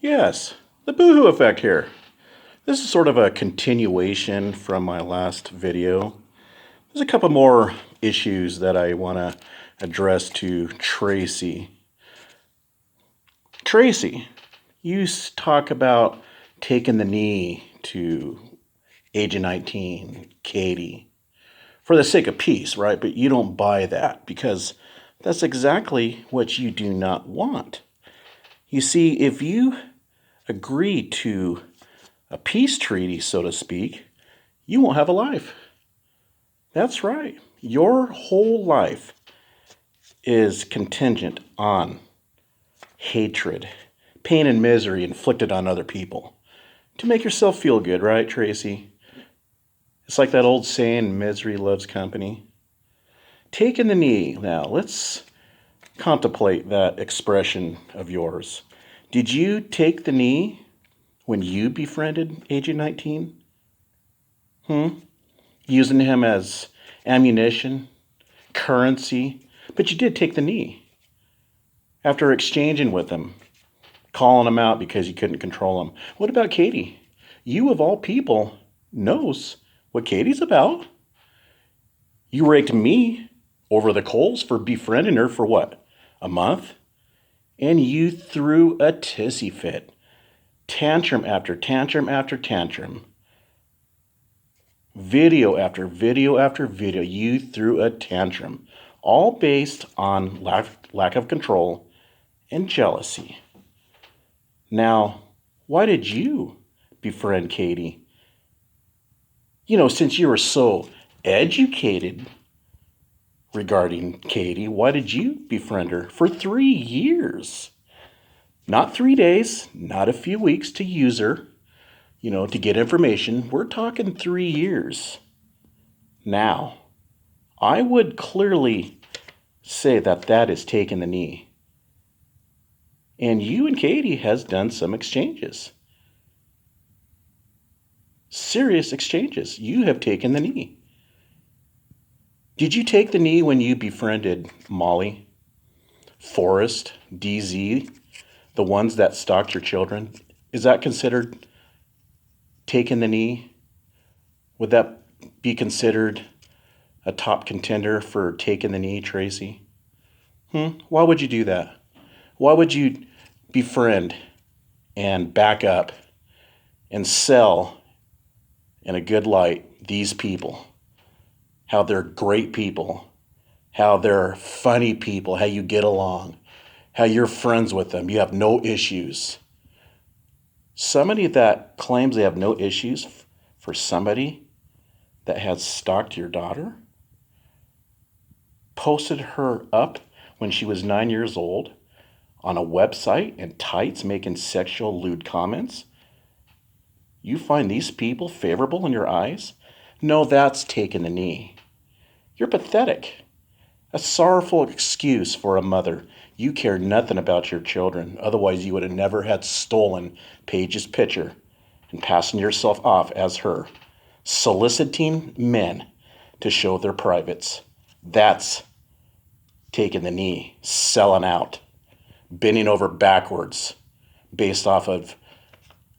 Yes, the boohoo effect here. This is sort of a continuation from my last video. There's a couple more issues that I want to address to Tracy. Tracy, you talk about taking the knee to Agent 19, Katie, for the sake of peace, right? But you don't buy that because that's exactly what you do not want. You see, if you agree to a peace treaty, so to speak, you won't have a life. That's right. Your whole life is contingent on hatred, pain, and misery inflicted on other people to make yourself feel good, right, Tracy? It's like that old saying, misery loves company. Taking the knee. Now, let's contemplate that expression of yours. Did you take the knee when you befriended Agent 19? Using him as ammunition, currency, but you did take the knee after exchanging with him, calling him out because you couldn't control him. What about Katie? You, of all people, knows what Katie's about. You raked me over the coals for befriending her for what, a month? And you threw a tissy fit. Tantrum after tantrum after tantrum. Video after video after video, you threw a tantrum, all based on lack of control and jealousy. Now, why did you befriend Katie? Since you were so educated regarding Katie, why did you befriend her for 3 years? Not 3 days, not a few weeks to use her, to get information. We're talking 3 years. Now, I would clearly say that is taking the knee. And you and Katie has done some exchanges. Serious exchanges. You have taken the knee. Did you take the knee when you befriended Molly, Forrest, DZ, the ones that stalked your children? Is that considered taking the knee? Would that be considered a top contender for taking the knee, Tracy? Why would you do that? Why would you befriend and back up and sell in a good light these people? How they're great people, how they're funny people, how you get along, how you're friends with them, you have no issues. Somebody that claims they have no issues for somebody that has stalked your daughter, posted her up when she was 9 years old on a website in tights making sexual lewd comments. You find these people favorable in your eyes? No, that's taking the knee. You're pathetic. A sorrowful excuse for a mother. You care nothing about your children. Otherwise, you would have never had stolen Paige's picture and passing yourself off as her, soliciting men to show their privates. That's taking the knee, selling out, bending over backwards based off of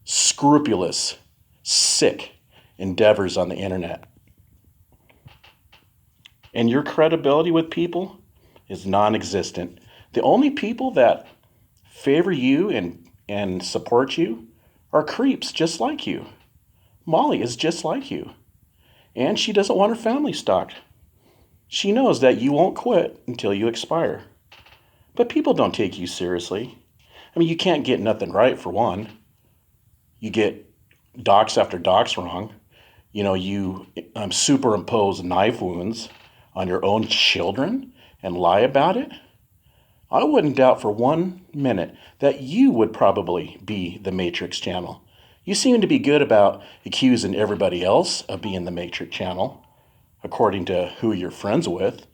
scrupulous, sick endeavors on the internet. And your credibility with people is non-existent. The only people that favor you and support you are creeps just like you. Molly is just like you. And she doesn't want her family stalked. She knows that you won't quit until you expire. But people don't take you seriously. I mean, you can't get nothing right, for one. You get docs after docs wrong. You superimpose knife wounds on your own children and lie about it. I wouldn't doubt for 1 minute that you would probably be the Matrix channel. You seem to be good about accusing everybody else of being the Matrix channel, according to who you're friends with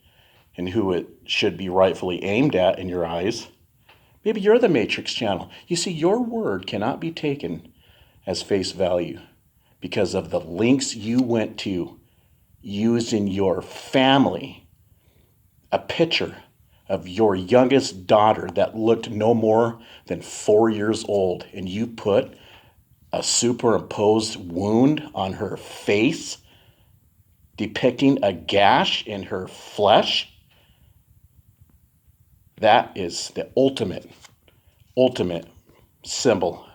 and who it should be rightfully aimed at in your eyes. Maybe you're the Matrix channel. You see, your word cannot be taken as face value because of the links you went to using your family, a picture of your youngest daughter that looked no more than 4 years old, and you put a superimposed wound on her face depicting a gash in her flesh, that is the ultimate symbol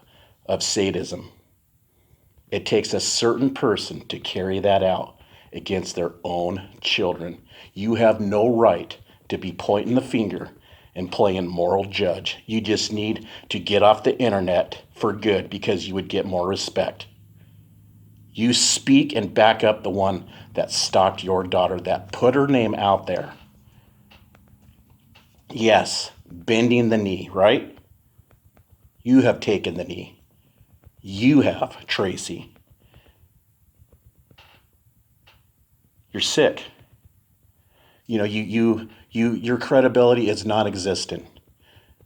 of sadism. It takes a certain person to carry that out against their own children. You have no right to be pointing the finger and playing moral judge. You just need to get off the internet for good because you would get more respect. You speak and back up the one that stalked your daughter, that put her name out there. Yes, bending the knee, right? You have taken the knee. You have, Tracy. You're sick. You know, your credibility is non-existent.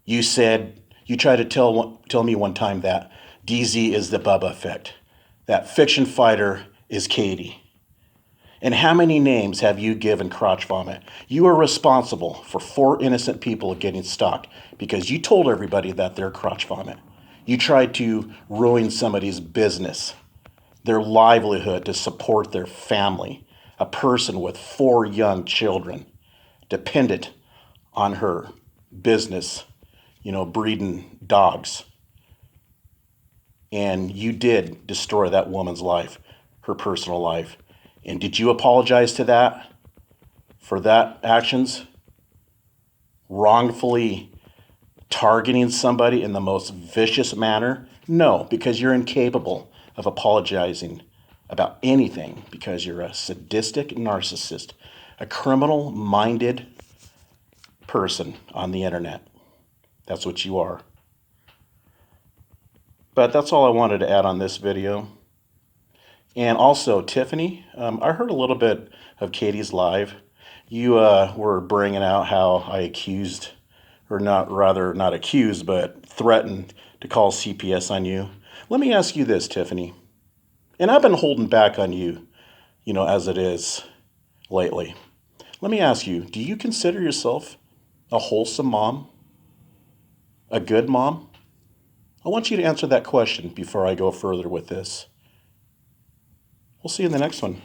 You said, you tried to tell me one time that DZ is the Bubba effect, that fiction fighter is Katie. And how many names have you given crotch vomit? You are responsible for 4 innocent people getting stalked because you told everybody that they're crotch vomit. You tried to ruin somebody's business, their livelihood to support their family, a person with 4 young children dependent on her business, breeding dogs. And you did destroy that woman's life, her personal life. And did you apologize to that for that actions? Wrongfully targeting somebody in the most vicious manner? No, because you're incapable of apologizing about anything because you're a sadistic narcissist, a criminal-minded person on the internet. That's what you are. But that's all I wanted to add on this video. And also, Tiffany, I heard a little bit of Katie's live. You were bringing out how I accused, or not accused, but threatened to call CPS on you. Let me ask you this, Tiffany. And I've been holding back on you, as it is lately. Let me ask you, do you consider yourself a wholesome mom? A good mom? I want you to answer that question before I go further with this. We'll see you in the next one.